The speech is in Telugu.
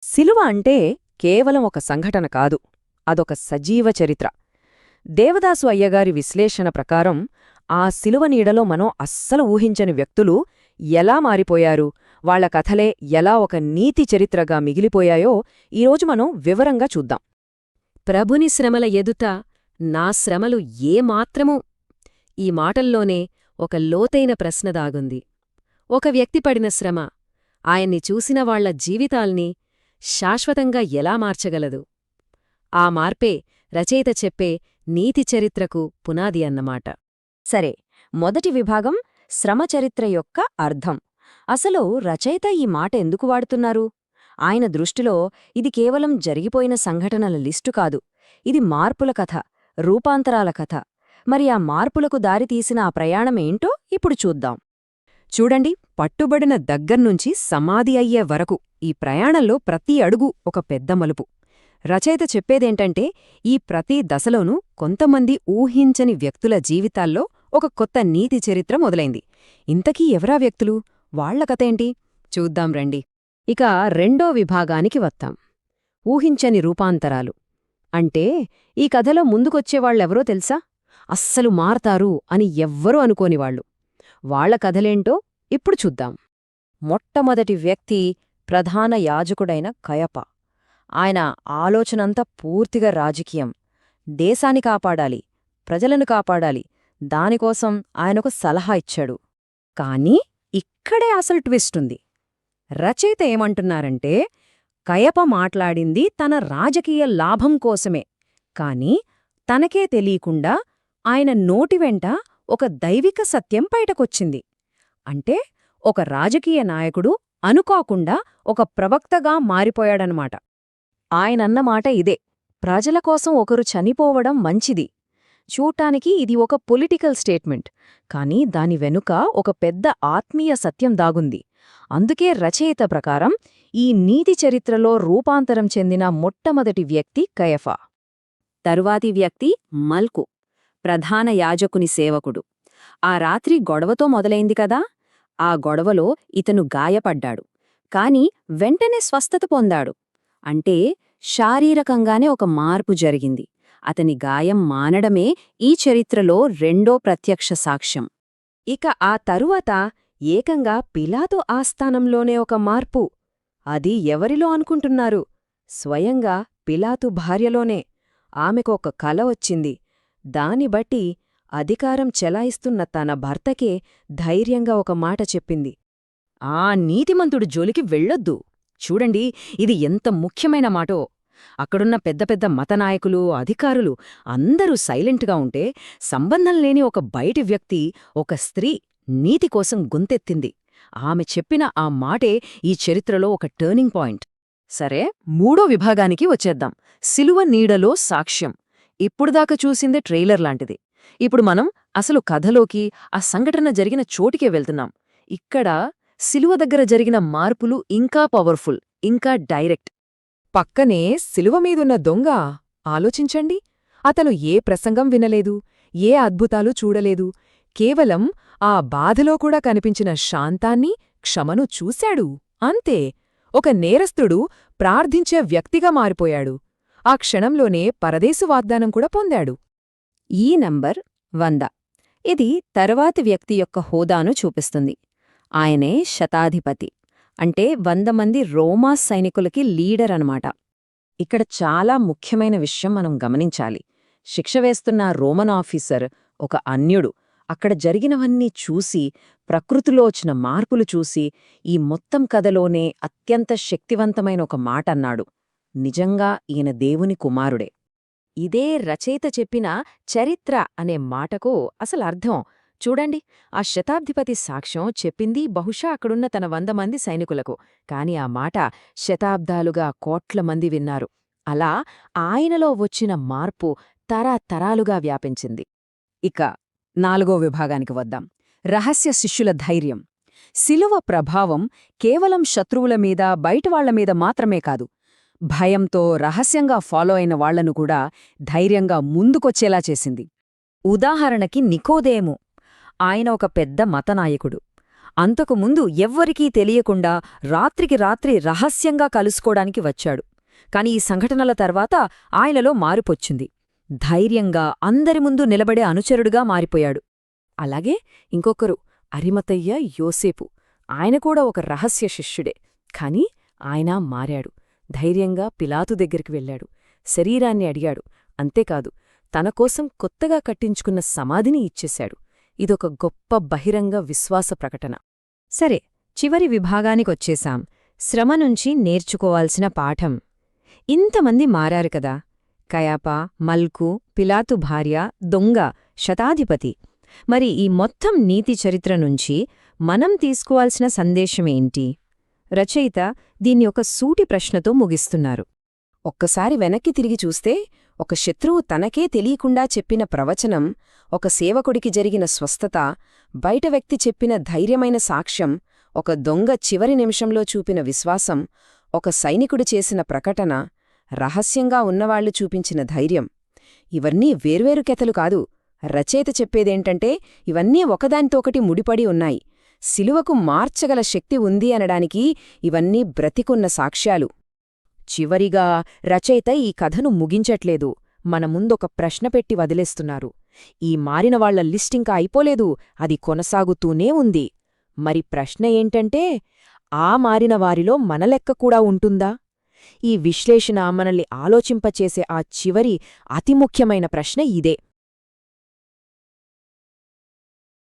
శిలువ అంటే కేవలం ఒక సంఘటన కాదు, అదొక సజీవ చరిత్ర. దేవదాసు అయ్యగారి విశ్లేషణ ప్రకారం ఆ శిలువ నీడలో మనం అస్సలు ఊహించని వ్యక్తులు ఎలా మారిపోయారు, వాళ్ల కథలే ఎలా ఒక నీతి చరిత్రగా మిగిలిపోయాయో ఈరోజు మనం వివరంగా చూద్దాం. ప్రభుని శ్రమల ఎదుట నా శ్రమలు ఏమాత్రమూ ఈ మాటల్లోనే ఒక లోతైన ప్రశ్న దాగుంది. ఒక వ్యక్తి పడిన శ్రమ ఆయన్ని చూసిన వాళ్ల జీవితాల్ని శాశ్వతంగా ఎలా మార్చగలదు? ఆ మార్పే రచయిత చెప్పే నీతి చరిత్రకు పునాది అన్నమాట. సరే, మొదటి విభాగం శ్రమ చరిత్ర యొక్క అర్థం. అసలు రచయిత ఈ మాట ఎందుకు వాడుతున్నారు? ఆయన దృష్టిలో ఇది కేవలం జరిగిపోయిన సంఘటనల లిస్టు కాదు, ఇది మార్పుల కథ, రూపాంతరాల కథ. మరి ఆ మార్పులకు దారితీసిన ఆ ప్రయాణమేంటో ఇప్పుడు చూద్దాం. చూడండి, పట్టుబడిన దగ్గర్నుంచి సమాధి అయ్యే వరకు ఈ ప్రయాణంలో ప్రతి అడుగు ఒక పెద్ద మలుపు. రచయిత చెప్పేదేంటంటే, ఈ ప్రతి దశలోనూ కొంతమంది ఊహించని వ్యక్తుల జీవితాల్లో ఒక కొత్త నీతి చరిత్ర మొదలైంది. ఇంతకీ ఎవరా వ్యక్తులు, వాళ్ల కథేంటి చూద్దాం రండి. ఇక రెండో విభాగానికి వస్తాం. ఊహించని రూపాంతరాలు అంటే ఈ కథలో ముందుకొచ్చేవాళ్లెవరో తెలుసా? అస్సలు మారతారు అని ఎవ్వరూ అనుకోనివాళ్లు. వాళ్ల కథలేంటో ఇప్పుడు చూద్దాం. మొట్టమొదటి వ్యక్తి ప్రధాన యాజకుడైన కయప. ఆయన ఆలోచనంతా పూర్తిగా రాజకీయం. దేశాన్ని కాపాడాలి, ప్రజలను కాపాడాలి, దానికోసం ఆయనొక సలహా ఇచ్చాడు. కాని ఇక్కడే అసలు ట్విస్టుంది. రచయిత ఏమంటున్నారంటే, కయప మాట్లాడింది తన రాజకీయ లాభం కోసమే, కాని తనకే తెలియకుండా ఆయన నోటివెంట ఒక దైవిక సత్యం బయటకొచ్చింది. అంటే ఒక రాజకీయ నాయకుడు అనుకోకుండా ఒక ప్రవక్తగా మారిపోయాడనమాట. ఆయనన్నమాట ఇదే, ప్రజల కోసం ఒకరు చనిపోవడం మంచిది. చూడ్డానికి ఇది ఒక పొలిటికల్ స్టేట్మెంట్, కానీ దాని వెనుక ఒక పెద్ద ఆత్మీయ సత్యం దాగుంది. అందుకే రచయిత ప్రకారం ఈ నీతి చరిత్రలో రూపాంతరం చెందిన మొట్టమొదటి వ్యక్తి కయఫా. తరువాతి వ్యక్తి మల్కు, ప్రధాన యాజకుని సేవకుడు. ఆ రాత్రి గొడవతో మొదలైంది కదా, ఆ గొడవలో ఇతను గాయపడ్డాడు, కాని వెంటనే స్వస్థత పొందాడు. అంటే శారీరకంగానే ఒక మార్పు జరిగింది. అతని గాయం మానడమే ఈ చరిత్రలో రెండో ప్రత్యక్ష సాక్ష్యం. ఇక ఆ తరువాత ఏకంగా పిలాతు ఆస్థానంలోనే ఒక మార్పు. అది ఎవరిలో అనుకుంటున్నారు? స్వయంగా పిలాతు భార్యలోనే. ఆమెకు ఒక కల వచ్చింది. దాని బట్టి అధికారం చెలాయిస్తున్న తన భర్తకే ధైర్యంగా ఒక మాట చెప్పింది, ఆ నీతిమంతుడు జోలికి వెళ్ళొద్దు. చూడండి, ఇది ఎంత ముఖ్యమైన మాటో. అక్కడున్న పెద్ద పెద్ద మతనాయకులు, అధికారులు అందరూ సైలెంట్గా ఉంటే, సంబంధం లేని ఒక బయటి వ్యక్తి, ఒక స్త్రీ నీతి కోసం గొంతెత్తింది. ఆమె చెప్పిన ఆ మాటే ఈ చరిత్రలో ఒక టర్నింగ్ పాయింట్. సరే, మూడో విభాగానికి వచ్చేద్దాం. శిలువ నీడలో సాక్ష్యం. ఇప్పుడుదాకా చూసిందే ట్రైలర్ లాంటిది. ఇప్పుడు మనం అసలు కథలోకి, ఆ సంఘటన జరిగిన చోటికే వెళ్తున్నాం. ఇక్కడ శిలువ దగ్గర జరిగిన మార్పులు ఇంకా పవర్ఫుల్, ఇంకా డైరెక్ట్. పక్కనే శిలువ మీదున్న దొంగ, ఆలోచించండి. అతను ఏ ప్రసంగం వినలేదు, ఏ అద్భుతాలు చూడలేదు, కేవలం ఆ బాధలో కూడా కనిపించిన శాంతాన్ని, క్షమను చూశాడు, అంతే. ఒక నేరస్తుడు ప్రార్థించే వ్యక్తిగా మారిపోయాడు. ఆ క్షణంలోనే పరదేశు వాగ్దానం కూడా పొందాడు. ఈ నంబర్ 100 ఇది తరువాతి వ్యక్తి యొక్క హోదాను చూపిస్తుంది. ఆయనే శతాధిపతి, అంటే 100 మంది రోమా సైనికులకి లీడర్ అనమాట. ఇక్కడ చాలా ముఖ్యమైన విషయం మనం గమనించాలి. శిక్ష వేస్తున్న రోమన్ ఆఫీసర్ ఒక అన్యుడు. అక్కడ జరిగినవన్నీ చూసి, ప్రకృతిలో వచ్చిన మార్పులు చూసి, ఈ మొత్తం కథలోనే అత్యంత శక్తివంతమైన ఒక మాట అన్నాడు, నిజంగా ఈయన దేవుని కుమారుడే. ఇదే రచయిత చెప్పిన చరిత్ర అనే మాటకు అసలు అర్థం. చూడండి, ఆ శతాబ్దిపతి సాక్ష్యం చెప్పింది బహుశా అక్కడున్న తన 100 మంది సైనికులకు, కాని ఆ మాట శతాబ్దాలుగా కోట్ల మంది విన్నారు. అలా ఆయనలో వచ్చిన మార్పు తరతరాలుగా వ్యాపించింది. ఇక నాలుగో విభాగానికి వద్దాం. రహస్య శిష్యుల ధైర్యం. శిలువ ప్రభావం కేవలం శత్రువుల మీద, బయటవాళ్ల మీద మాత్రమే కాదు, భయంతో రహస్యంగా ఫాలో అయిన వాళ్లను కూడా ధైర్యంగా ముందుకొచ్చేలా చేసింది. ఉదాహరణకి నికోదేము. ఆయన ఒక పెద్ద మతనాయకుడు. అంతకుముందు ఎవ్వరికీ తెలియకుండా రాత్రికి రాత్రి రహస్యంగా కలుసుకోడానికి వచ్చాడు. కాని ఈ సంఘటనల తర్వాత ఆయనలో మార్పొచ్చింది. ధైర్యంగా అందరి ముందు నిలబడే అనుచరుడుగా మారిపోయాడు. అలాగే ఇంకొకరు అరిమతయ్య యోసేపు. ఆయన కూడా ఒక రహస్య శిష్యుడే. కాని ఆయన మారాడు. ధైర్యంగా పిలాతు దగ్గరికి వెళ్ళాడు. శరీరాన్ని అడిగాడు. అంతేకాదు, తనకోసం కొత్తగా కట్టించుకున్న సమాధిని ఇచ్చేశాడు. ఇదొక గొప్ప బహిరంగ విశ్వాస ప్రకటన. సరే, చివరి విభాగానికొచ్చేశాం. శ్రమ నుంచి నేర్చుకోవాల్సిన పాఠం. ఇంతమంది మారారు కదా, కయాపా, మల్కు, పిలాతు భార్య, దొంగ, శతాధిపతి. మరి ఈ మొత్తం నీతి చరిత్ర నుంచి మనం తీసుకోవాల్సిన సందేశమేంటి? రచయిత దీన్ని ఒక సూటి ప్రశ్నతో ముగిస్తున్నారు. ఒక్కసారి వెనక్కి తిరిగి చూస్తే, ఒక శత్రువు తనకే తెలియకుండా చెప్పిన ప్రవచనం, ఒక సేవకుడికి జరిగిన స్వస్థత, బయట వ్యక్తి చెప్పిన ధైర్యమైన సాక్ష్యం, ఒక దొంగ చివరి నిమిషంలో చూపిన విశ్వాసం, ఒక సైనికుడు చేసిన ప్రకటన, రహస్యంగా ఉన్నవాళ్లు చూపించిన ధైర్యం, ఇవన్నీ వేర్వేరు కెతలు కాదు. రచయిత చెప్పేదేంటంటే, ఇవన్నీ ఒకదానితోకటి ముడిపడి ఉన్నాయి. శిలువకు మార్చగల శక్తి ఉంది అనడానికి ఇవన్నీ బ్రతికున్న సాక్ష్యాలు. చివరిగా రచయిత ఈ కథను ముగించట్లేదు. మన ముందొక ప్రశ్న పెట్టి వదిలేస్తున్నారు. ఈ మారినవాళ్ల లిస్టింకా అయిపోలేదు, అది కొనసాగుతూనే ఉంది. మరి ప్రశ్న ఏంటంటే, ఆ మారినవారిలో మన లెక్క కూడా ఉంటుందా? ఈ విశ్లేషణ మనల్ని ఆలోచింపచేసే ఆ చివరి అతి ముఖ్యమైన ప్రశ్న ఇదే.